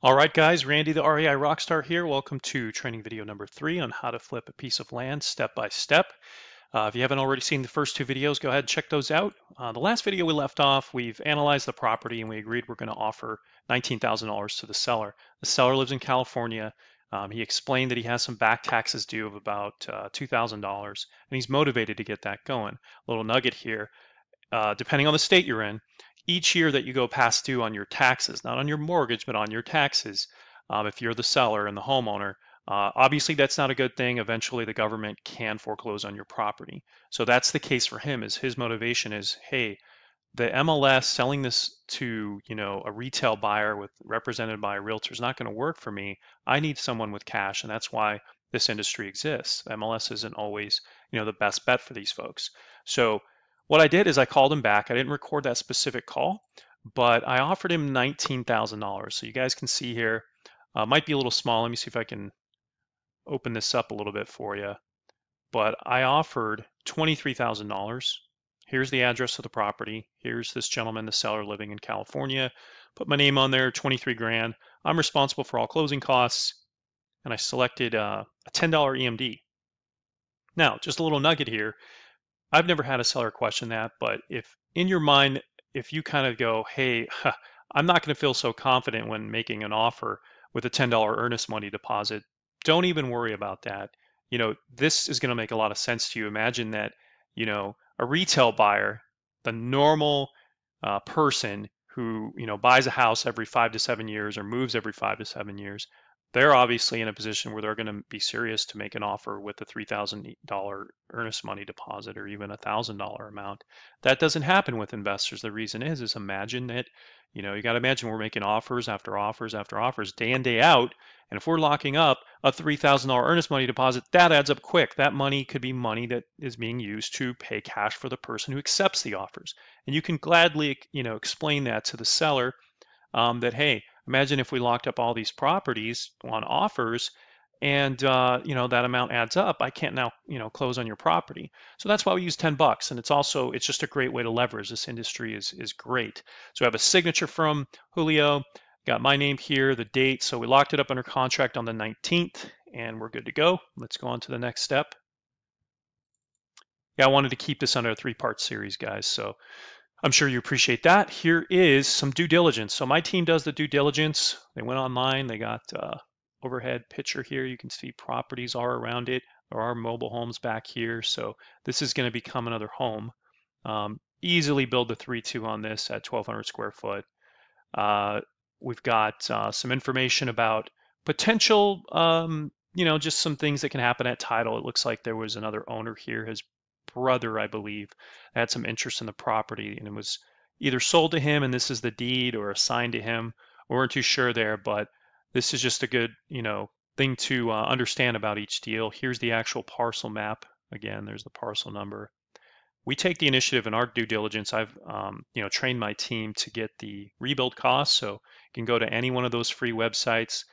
All right, guys, Randy the REI Rockstar here. Welcome to training video number 3 on how to flip a piece of land step by step. If you haven't already seen the first two videos, go ahead and check those out. The last video we left off, we've analyzed the property and we agreed we're going to offer $19,000 to the seller. The seller lives in California. He explained that he has some back taxes due of about $2,000 and he's motivated to get that going. A little nugget here. Depending on the state you're in, each year that you go past due on your taxes, not on your mortgage, but on your taxes, if you're the seller and the homeowner, obviously that's not a good thing. Eventually the government can foreclose on your property. So that's the case for him, is his motivation is, hey, the MLS selling this to, a retail buyer with represented by a realtor is not going to work for me. I need someone with cash, and that's why this industry exists. MLS isn't always, the best bet for these folks. So what I did is I called him back. I didn't record that specific call, but I offered him $19,000. So you guys can see here, might be a little small. Let me see if I can open this up a little bit for you. But I offered $23,000. Here's the address of the property. Here's this gentleman, the seller, living in California. Put my name on there, 23 grand. I'm responsible for all closing costs. And I selected a $10 EMD. Now, just a little nugget here. I've never had a seller question that, but if in your mind, if you kind of go, hey, I'm not going to feel so confident when making an offer with a $10 earnest money deposit, don't even worry about that. This is going to make a lot of sense to you. Imagine that, a retail buyer, the normal person who, buys a house every 5 to 7 years or moves every 5 to 7 years, they're obviously in a position where they're going to be serious to make an offer with a $3,000 earnest money deposit or even a $1,000 amount. That doesn't happen with investors. The reason is imagine that, you got to imagine we're making offers after offers after offers day in, day out. And if we're locking up a $3,000 earnest money deposit, that adds up quick. That money could be money that is being used to pay cash for the person who accepts the offers. And you can gladly, explain that to the seller, that, hey, imagine if we locked up all these properties on offers and that amount adds up. I can't now close on your property. So that's why we use 10 bucks. And it's just a great way to leverage. This industry is great. So I have a signature from Julio, got my name here, the date. So we locked it up under contract on the 19th and we're good to go. Let's go on to the next step. Yeah, I wanted to keep this under a 3-part series, guys. So I'm sure you appreciate that. Here is some due diligence. So my team does the due diligence. They went online. They got overhead picture here. You can see properties are around it. There are mobile homes back here. So this is going to become another home. Easily build the 3-2 on this at 1,200 square foot. We've got some information about potential, just some things that can happen at title. It looks like there was another owner here. His brother, I believe, had some interest in the property and it was either sold to him and this is the deed, or assigned to him. We weren't too sure there, but this is just a good, thing to understand about each deal. Here's the actual parcel map. Again, there's the parcel number. We take the initiative in our due diligence. I've, trained my team to get the rebuild costs. So you can go to any one of those free websites,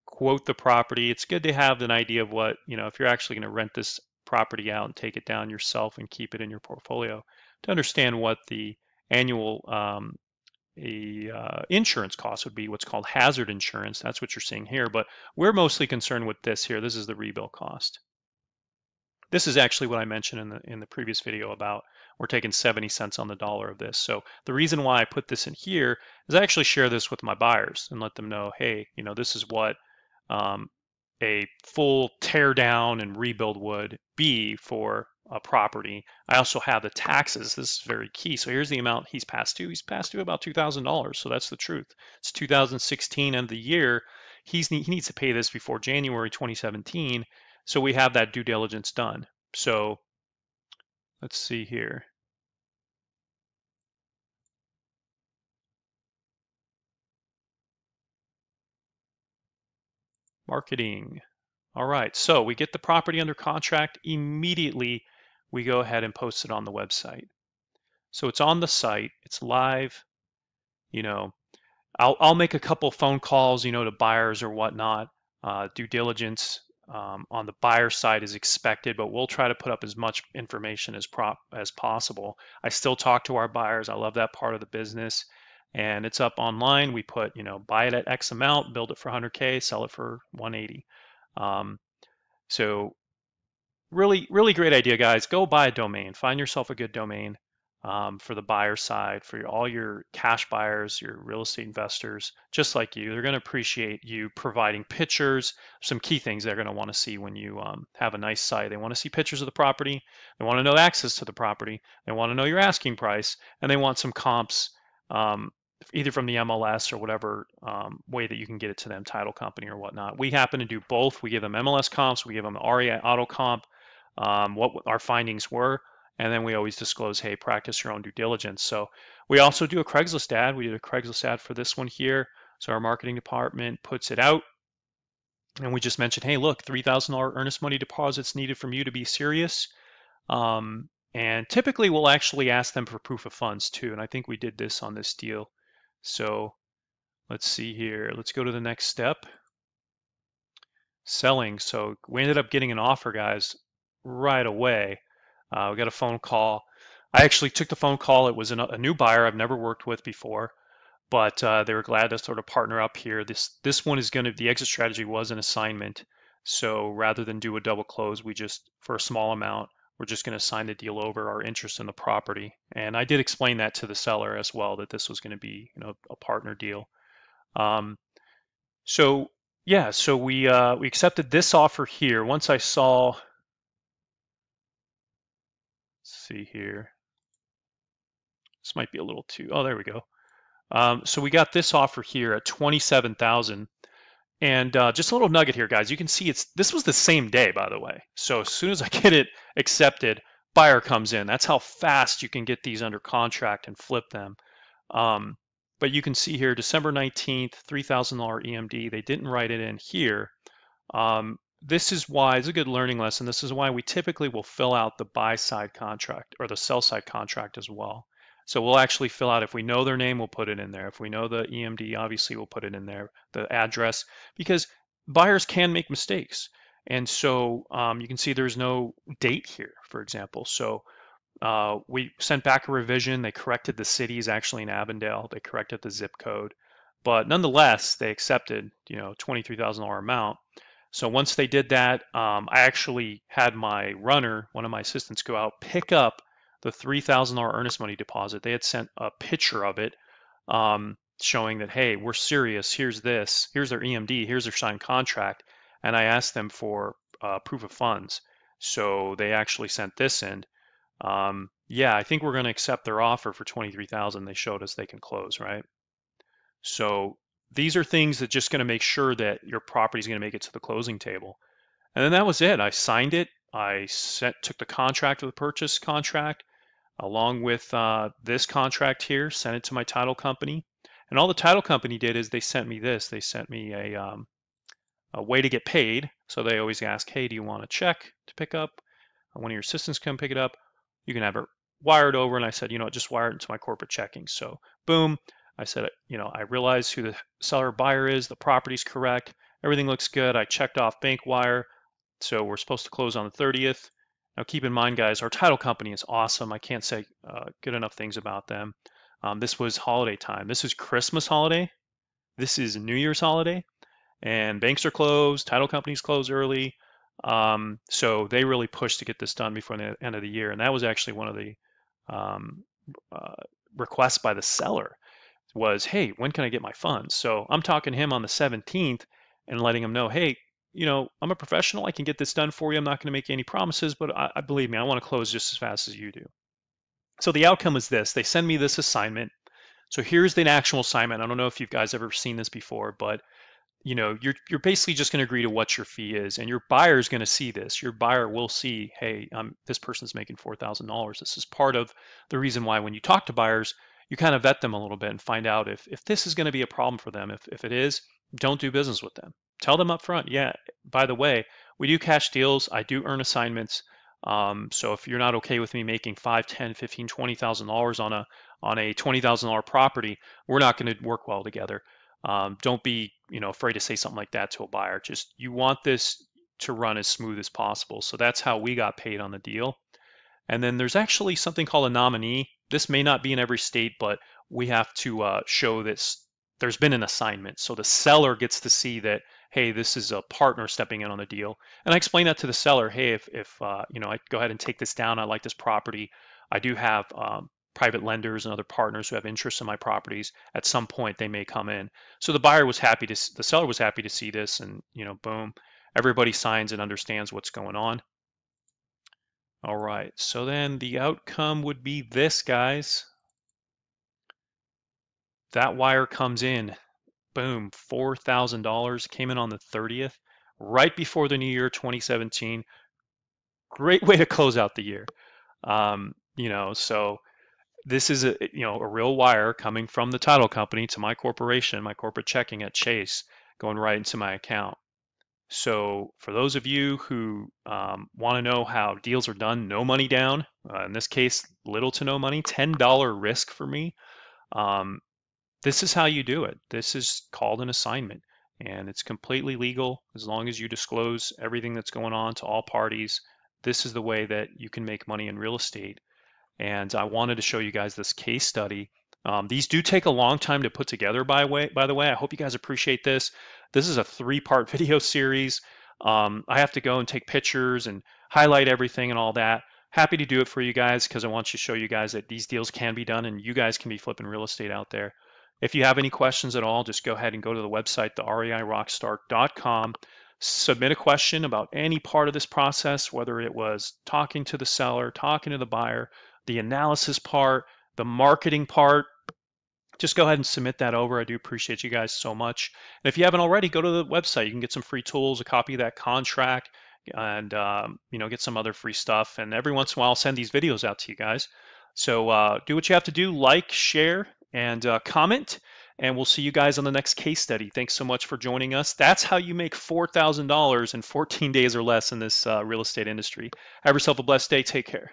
quote the property. It's good to have an idea of what, if you're actually going to rent this property out and take it down yourself and keep it in your portfolio, to understand what the annual insurance cost would be, what's called hazard insurance. That's what you're seeing here. But we're mostly concerned with this here. This is the rebuild cost. This is actually what I mentioned in the previous video about we're taking 70 cents on the dollar of this. So the reason why I put this in here is I actually share this with my buyers and let them know, hey, this is what a full tear down and rebuild would be for a property. I also have the taxes. This is very key. So here's the amount he's passed due. He's passed due about $2,000. So that's the truth. It's 2016 end of the year. He needs to pay this before January 2017. So we have that due diligence done. So let's see here. Marketing. All right, so we get the property under contract. Immediately, we go ahead and post it on the website. So it's on the site, it's live. I'll make a couple phone calls, to buyers or whatnot. Due diligence on the buyer side is expected, but we'll try to put up as much information as possible. I still talk to our buyers. I love that part of the business. and it's up online. We put, buy it at X amount, build it for 100K, sell it for 180. Um, so really, really great idea, guys. Go buy a domain. Find yourself a good domain for the buyer side, for all your cash buyers, your real estate investors, just like you. They're going to appreciate you providing pictures, some key things they're going to want to see when you have a nice site. They want to see pictures of the property. They want to know access to the property. They want to know your asking price, and they want some comps, um, either from the MLS or whatever way that you can get it to them, title company or whatnot. We happen to do both. We give them MLS comps. We give them REI auto comp, what our findings were, and then we always disclose, hey, practice your own due diligence. So we also do a Craigslist ad. We did a Craigslist ad for this one here. So our marketing department puts it out, and we just mentioned, hey, look, $3,000 earnest money deposits needed from you to be serious. And typically we'll actually ask them for proof of funds too. And I think we did this on this deal. So let's see here. Let's go to the next step. Selling. So we ended up getting an offer, guys, right away. We got a phone call. I actually took the phone call. It was a new buyer I've never worked with before, but they were glad to sort of partner up here. This one is going to, the exit strategy was an assignment. So rather than do a double close, we just, for a small amount, we're just going to sign the deal over our interest in the property. And I did explain that to the seller as well, that this was going to be, a partner deal. So yeah, so we accepted this offer here. Once I saw, let's see here, this might be a little too, oh, there we go. So we got this offer here at 27,000. And just a little nugget here, guys. You can see this was the same day, by the way. So as soon as I get it accepted, buyer comes in. That's how fast you can get these under contract and flip them. But you can see here, December 19th, $3,000 EMD. They didn't write it in here. This is why, it's a good learning lesson. This is why we typically will fill out the buy side contract or the sell side contract as well. So we'll actually fill out, if we know their name, we'll put it in there. If we know the EMD, obviously we'll put it in there, the address, because buyers can make mistakes. And so you can see there's no date here, for example. So we sent back a revision. They corrected the cities, actually in Avondale. They corrected the zip code. But nonetheless, they accepted, $23,000 amount. So once they did that, I actually had my runner, one of my assistants, go out, pick up the $3,000 earnest money deposit. They had sent a picture of it showing that, hey, we're serious. Here's this. Here's their EMD. Here's their signed contract. And I asked them for proof of funds. So they actually sent this in. Yeah, I think we're going to accept their offer for 23,000. They showed us they can close, right? So these are things that just going to make sure that your property is going to make it to the closing table. And then that was it. I signed it. I took the contract of the purchase contract along with this contract here, sent it to my title company. And all the title company did is they sent me this. They sent me a way to get paid. So they always ask, hey, do you want a check to pick up? One of your assistants come pick it up. You can have it wired over. And I said, just wire it into my corporate checking. So boom. I said, I realize who the seller buyer is, the property's correct, everything looks good. I checked off bank wire, so we're supposed to close on the 30th. Now keep in mind, guys, our title company is awesome. I can't say good enough things about them. This was holiday time. This is Christmas holiday. This is New Year's holiday, and banks are closed, title companies close early. So they really pushed to get this done before the end of the year, and that was actually one of the requests by the seller. Was, hey, when can I get my funds? So I'm talking to him on the 17th and letting him know, hey, I'm a professional. I can get this done for you. I'm not going to make any promises, but I believe me, I want to close just as fast as you do. So the outcome is this. They send me this assignment. So here's the actual assignment. I don't know if you guys ever seen this before, but you're basically just going to agree to what your fee is, and your buyer is going to see this. Your buyer will see, hey, this person's making $4,000. This is part of the reason why when you talk to buyers, you kind of vet them a little bit and find out if this is going to be a problem for them. If it is, don't do business with them. Tell them up front, yeah, by the way, we do cash deals. I do earn assignments. So if you're not okay with me making $5, $10, $15, $20,000 on a $20,000 property, we're not going to work well together. Don't be, afraid to say something like that to a buyer. Just, you want this to run as smooth as possible. So that's how we got paid on the deal. And then there's actually something called a nominee. This may not be in every state, but we have to show this there's been an assignment. So the seller gets to see that, hey, this is a partner stepping in on the deal. And I explain that to the seller, hey, if I go ahead and take this down, I like this property. I do have private lenders and other partners who have interest in my properties. At some point, they may come in. So the seller was happy to see this, and boom, everybody signs and understands what's going on. All right, so then the outcome would be this, guys. That wire comes in, boom, $4,000, came in on the 30th, right before the new year, 2017. Great way to close out the year. So this is a real wire coming from the title company to my corporation, my corporate checking at Chase, going right into my account. So for those of you who want to know how deals are done, no money down, in this case, little to no money, $10 risk for me. This is how you do it. This is called an assignment, and it's completely legal as long as you disclose everything that's going on to all parties. This is the way that you can make money in real estate. And I wanted to show you guys this case study. These do take a long time to put together, by the way. I hope you guys appreciate this. This is a 3-part video series. I have to go and take pictures and highlight everything and all that. Happy to do it for you guys because I want to show you guys that these deals can be done and you guys can be flipping real estate out there. If you have any questions at all, just go ahead and go to the website, the REIRockstar.com. Submit a question about any part of this process, whether it was talking to the seller, talking to the buyer, the analysis part, the marketing part. Just go ahead and submit that over. I do appreciate you guys so much. And if you haven't already, go to the website. You can get some free tools, a copy of that contract, and get some other free stuff. And every once in a while, I'll send these videos out to you guys. So do what you have to do, like, share, and comment. And we'll see you guys on the next case study. Thanks so much for joining us. That's how you make $4,000 in 14 days or less in this real estate industry. Have yourself a blessed day. Take care.